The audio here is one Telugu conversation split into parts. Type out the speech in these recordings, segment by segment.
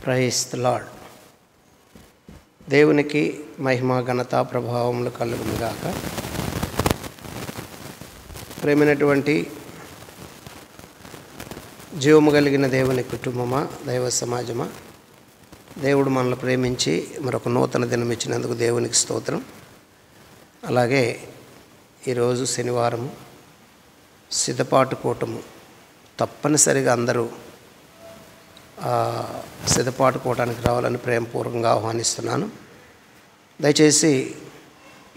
Praise the lord. దేవునికి మహిమ ఘనత ప్రభావములు కలుగునుగాక. ప్రేమైనటువంటి జీవము కలిగిన దేవుని కుటుంబమా, దైవ సమాజమా, దేవుడు మనల్ని ప్రేమించి మరొక నూతన దినం ఇచ్చినందుకు దేవునికి స్తోత్రం. అలాగే ఈరోజు శనివారము, సిద్ధపాటు కూటము. తప్పనిసరిగా అందరూ సిద్ధపాటు కూటానికి రావాలని ప్రేమపూర్వకంగా ఆహ్వానిస్తున్నాను. దయచేసి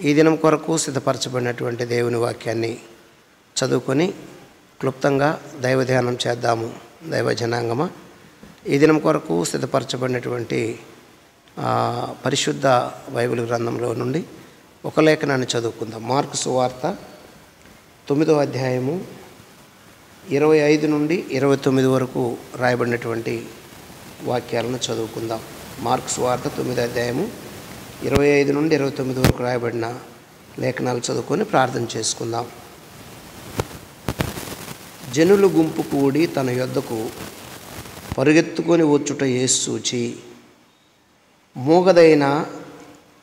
ఈ దినం కొరకు సిద్ధపరచబడినటువంటి దేవుని వాక్యాన్ని చదువుకొని క్లుప్తంగా దైవ ధ్యానం చేద్దాము. దైవ జనాంగమా, ఈ దినం కొరకు సిద్ధపరచబడినటువంటి పరిశుద్ధ బైబిల్ గ్రంథంలో నుండి ఒక లేఖనాన్ని చదువుకుందాం. మార్కు సువార్త 9వ అధ్యాయము 25 నుండి 29 వరకు రాయబడినటువంటి వాక్యాలను చదువుకుందాం. మార్కు సువార్త 9వ అధ్యాయము 25 నుండి 29 వరకు రాయబడిన లేఖనాలు చదువుకొని ప్రార్థన చేసుకుందాం. జనులు గుంపు కూడి తన యొద్దకు పరుగెత్తుకొని వచ్చుట యేసు చూచి, మూగదైన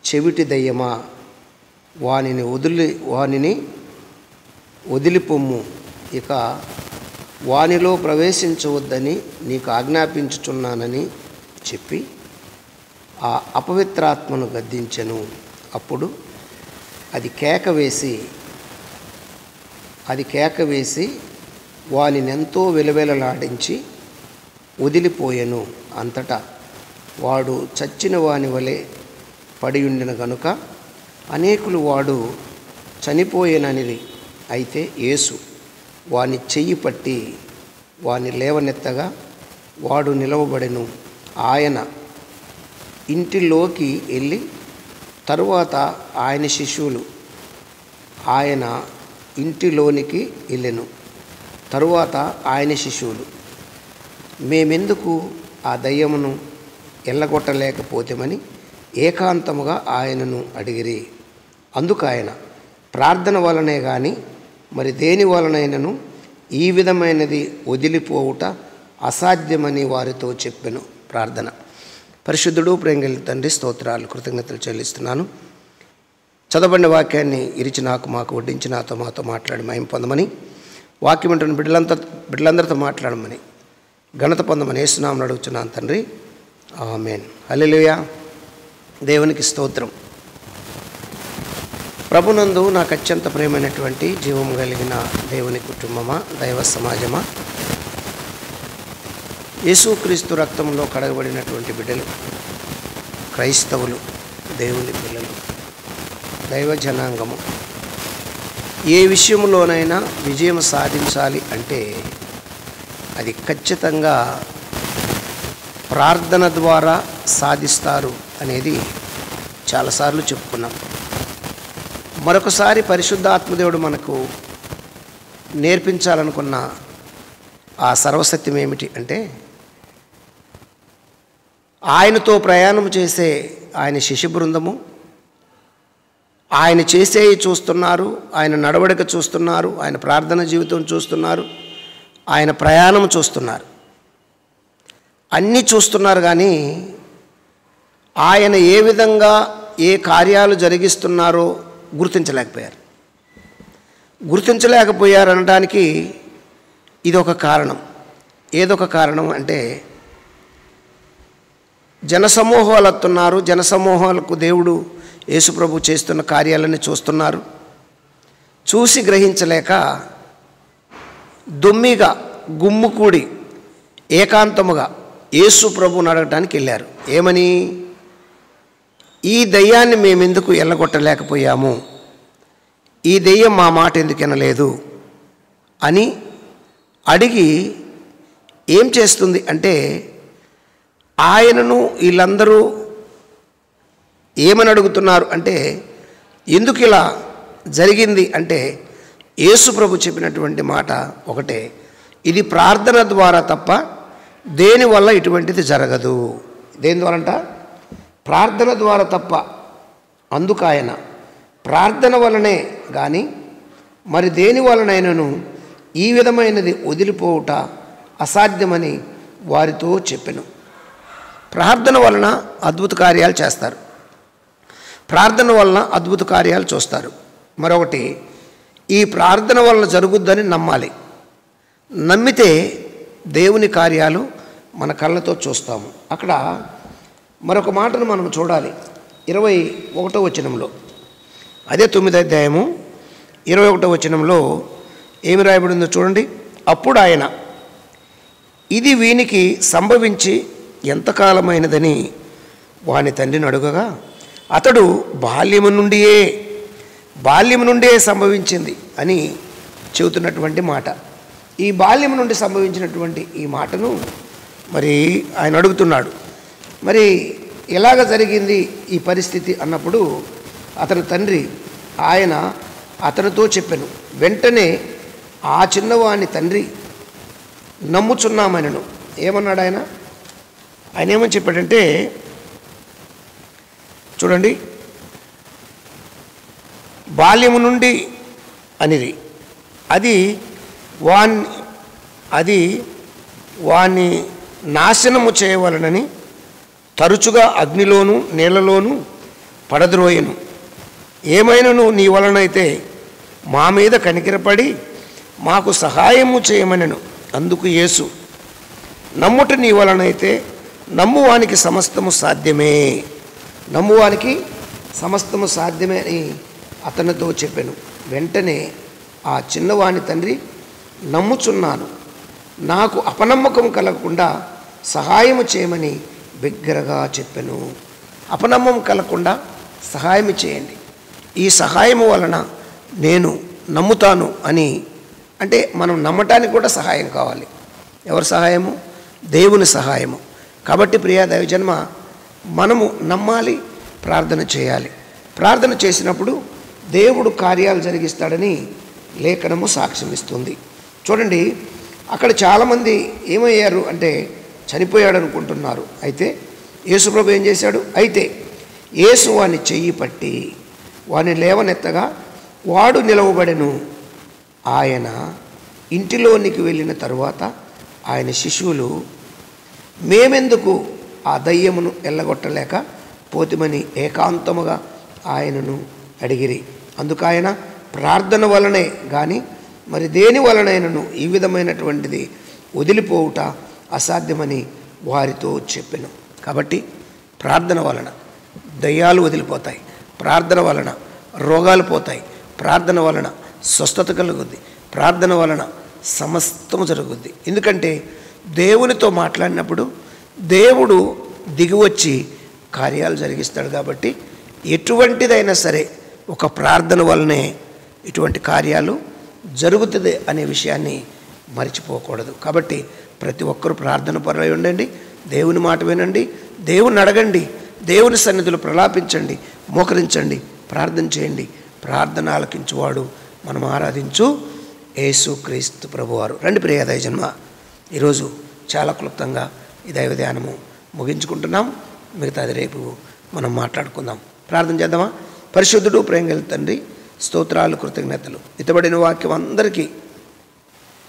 చెవిటి దయ్యమా, వానిని వదిలిపొమ్ము, ఇక వానిలో ప్రవేశించవద్దని నీకు ఆజ్ఞాపించుచున్నానని చెప్పి ఆ అపవిత్రాత్మను గద్దించెను. అప్పుడు అది కేక వేసి వానినెంతో వెలవెలలాడించి వదిలిపోయెను. అంతటా వాడు చచ్చిన వాని వలె పడియుండిన గనుక అనేకులు వాడు చనిపోయేననిరి. అయితే యేసు వాని చెయ్యి పట్టి వాని లేవనెత్తగా వాడు నిలవబడెను. ఆయన ఇంటిలోకి వెళ్ళి తరువాత ఆయన శిష్యులు ఆయన ఇంటిలోనికి వెళ్ళెను. తరువాత ఆయన శిష్యులు మేమెందుకు ఆ దయ్యమును ఎల్లగొట్టలేకపోతేమని ఏకాంతముగా ఆయనను అడిగిరి. అందుకు ఆయన, ప్రార్థన వలనే కానీ మరి దేని వలనైనను ఈ విధమైనది వదిలిపోవుట అసాధ్యమని వారితో చెప్పెను. ప్రార్థన. పరిశుద్ధుడు, ప్రేమ తండ్రి, స్తోత్రాలు, కృతజ్ఞతలు చెల్లిస్తున్నాను. చదవబడిన వాక్యాన్ని ఇరిచి మాకు వడ్డించి మాతో మాట్లాడి మహిమ పొందమని, వాక్యం అంటున్న బిడ్డలందరితో మాట్లాడమని, ఘనత పొందమని యేసునామమున అడుగుచున్నాను తండ్రి, ఆమేన్. హల్లెలూయా. దేవునికి స్తోత్రం. ప్రభునందు నాకు అత్యంత ప్రియమైనటువంటి జీవం కలిగిన దేవుని కుటుంబమా, దైవ సమాజమా, యేసుక్రీస్తు రక్తంలో కడగబడినటువంటి బిడ్డలు, క్రైస్తవులు, దేవుని పిల్లలు, దైవ జనాంగము, ఏ విషయంలోనైనా విజయం సాధించాలి అంటే అది ఖచ్చితంగా ప్రార్థన ద్వారా సాధిస్తారు అనేది చాలాసార్లు చెప్పుకున్నాం. మరొకసారి పరిశుద్ధాత్మదేవుడు మనకు నేర్పించాలనుకున్న ఆ సర్వసత్యం ఏమిటి అంటే, ఆయనతో ప్రయాణం చేసే ఆయన శిష్య బృందము ఆయన చేసేవి చూస్తున్నారు, ఆయన నడవడిక చూస్తున్నారు, ఆయన ప్రార్థన జీవితం చూస్తున్నారు, ఆయన ప్రయాణం చూస్తున్నారు, అన్నీ చూస్తున్నారు. కానీ ఆయన ఏ విధంగా ఏ కార్యాలు జరిగిస్తున్నారో గుర్తించలేకపోయారు అనడానికి ఇదొక కారణం. ఏదొక కారణం అంటే, జనసమూహాలు వస్తున్నారు, జనసమూహాలకు దేవుడు యేసుప్రభు చేస్తున్న కార్యాలన్నీ చూస్తున్నారు. చూసి గ్రహించలేక దొమ్మిగా గుమ్ముకూడి ఏకాంతముగా యేసుప్రభుని అడగటానికి వెళ్ళారు. ఏమని? ఈ దయ్యాన్ని మేమెందుకు ఎల్లగొట్టలేకపోయాము, ఈ దెయ్యం మా మాట ఎందుకు వినలేదు అని అడిగి ఏం చేస్తుంది అంటే, ఆయనను వీళ్ళందరూ ఏమని అడుగుతున్నారు అంటే, ఎందుకు ఇలా జరిగింది అంటే, యేసుప్రభు చెప్పినటువంటి మాట ఒకటే, ఇది ప్రార్థన ద్వారా తప్ప దేనివల్ల ఇటువంటిది జరగదు. దేని ద్వారంట? ప్రార్థన ద్వారా తప్ప. అందుకు ఆయన ప్రార్థన వలనే కానీ మరి దేని వలనైనను ఈ విధమైనది వదిలిపోవుట అసాధ్యమని వారితో చెప్పెను. ప్రార్థన వలన అద్భుత కార్యాలు చేస్తారు, ప్రార్థన వలన అద్భుత కార్యాలు చూస్తారు. మరొకటి, ఈ ప్రార్థన వలన జరుగుద్దని నమ్మాలి. నమ్మితే దేవుని కార్యాలు మన కళ్ళతో చూస్తాము. అక్కడ మరొక మాటను మనం చూడాలి. 21వ వచనంలో, అదే 9వ అధ్యాయము 21వ వచనంలో ఏమి రాయబడిందో చూడండి. అప్పుడు ఆయన, ఇది వీనికి సంభవించి ఎంతకాలమైనదని వాని తండ్రిని అడుగగా, అతడు బాల్యము నుండే సంభవించింది అని చెబుతున్నటువంటి మాట. ఈ బాల్యం నుండి సంభవించినటువంటి ఈ మాటను మరి ఆయన అడుగుతున్నాడు. మరి ఎలాగ జరిగింది ఈ పరిస్థితి అన్నప్పుడు అతని తండ్రి ఆయన అతనితో చెప్పెను. వెంటనే ఆ చిన్నవాని తండ్రి నమ్ముచున్నామనెను. ఏమన్నాడు ఆయన? ఆయన ఏమని చెప్పాడంటే చూడండి, బాల్యము నుండి అనేది అది వాణ్ణి నాశనము చేయవలనని తరచుగా అగ్నిలోను నీళ్లలోనూ పడద్రోయను. ఏమైనను నీ వలనైతే మా మీద కనికరపడి మాకు సహాయము చేయమనెను. అందుకు యేసు, నమ్ముట నీ వలనైతే నమ్మువానికి సమస్తము సాధ్యమే, నమ్మువానికి సమస్తము సాధ్యమే అని అతనితో చెప్పాను. వెంటనే ఆ చిన్నవాని తండ్రి, నమ్ముచున్నాను, నాకు అపనమ్మకం కలగకుండా సహాయము చేయమని బిగ్గరగా చెప్పాను. అపనమ్మకం కలగకుండా సహాయం చేయండి, ఈ సహాయము వలన నేను నమ్ముతాను అని. అంటే మనం నమ్మటానికి కూడా సహాయం కావాలి. ఎవరి సహాయము? దేవుని సహాయము. కాబట్టి ప్రియ దైవజన్మ, మనము నమ్మాలి, ప్రార్థన చేయాలి. ప్రార్థన చేసినప్పుడు దేవుడు కార్యాలు జరిగిస్తాడని లేఖనము సాక్ష్యం ఇస్తుంది. చూడండి, అక్కడ చాలామంది ఏమయ్యారు అంటే చనిపోయాడు అనుకుంటున్నారు. అయితే యేసుప్రభు ఏం చేశాడు? అయితే యేసు వాని చెయ్యి పట్టి వాని లేవనెత్తగా వాడు నిలవబడెను. ఆయన ఇంటిలోనికి వెళ్ళిన తరువాత ఆయన శిష్యులు, మేమెందుకు ఆ దయ్యమును ఎల్లగొట్టలేక పోతిమని ఏకాంతముగా ఆయనను అడిగిరి. అందుకు ఆయన, ప్రార్థన వలనే కానీ మరి దేని వలనైనను ఈ విధమైనటువంటిది వదిలిపోవుట అసాధ్యమని వారితో చెప్పెను. కాబట్టి ప్రార్థన వలన దయ్యాలు వదిలిపోతాయి, ప్రార్థన వలన రోగాలు పోతాయి, ప్రార్థన వలన స్వస్థత కలుగుద్ది, ప్రార్థన వలన సమస్తము జరుగుద్ది. ఎందుకంటే దేవునితో మాట్లాడినప్పుడు దేవుడు దిగివచ్చి కార్యాలు జరిగిస్తాడు. కాబట్టి ఎటువంటిదైనా సరే ఒక ప్రార్థన వలనే ఇటువంటి కార్యాలు జరుగుతుంది అనే విషయాన్ని మర్చిపోకూడదు. కాబట్టి ప్రతి ఒక్కరూ ప్రార్థన పరులై ఉండండి, దేవుని మాట వినండి, దేవుని అడగండి, దేవుని సన్నిధిలో ప్రలాపించండి, మోకరించండి, ప్రార్థన చేయండి. ప్రార్థన ఆలకించువాడు మనం ఆరాధించు యేసుక్రీస్తు ప్రభువారు. రండి ప్రియ దైవజన్మ, ఈరోజు చాలా క్లుప్తంగా ఈ దైవ ధ్యానము ముగించుకుంటున్నాం. మిగతాది రేపు మనం మాట్లాడుకుందాం. ప్రార్థన చేద్దామా? పరిశుద్ధుడు, ప్రేమగల తండ్రి, స్తోత్రాలు, కృతజ్ఞతలు. ఇతబడిన వాక్యం అందరికీ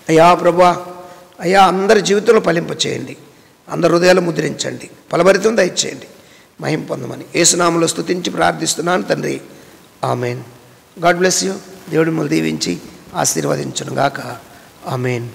అయ్యా ప్రభువా, అయ్యా అందరి జీవితంలో ఫలింపచేయండి, అందరి హృదయాలు ముద్రించండి, ఫలభరితం దయచేయండి, మహిమ పొందమని యేసునామములో స్తుతించి ప్రార్థిస్తున్నాను తండ్రి. ఆమెన్. God bless you. దేవుడు మిమ్మల్ని దీవించి ఆశీర్వదించును గాక. ఆమెన్.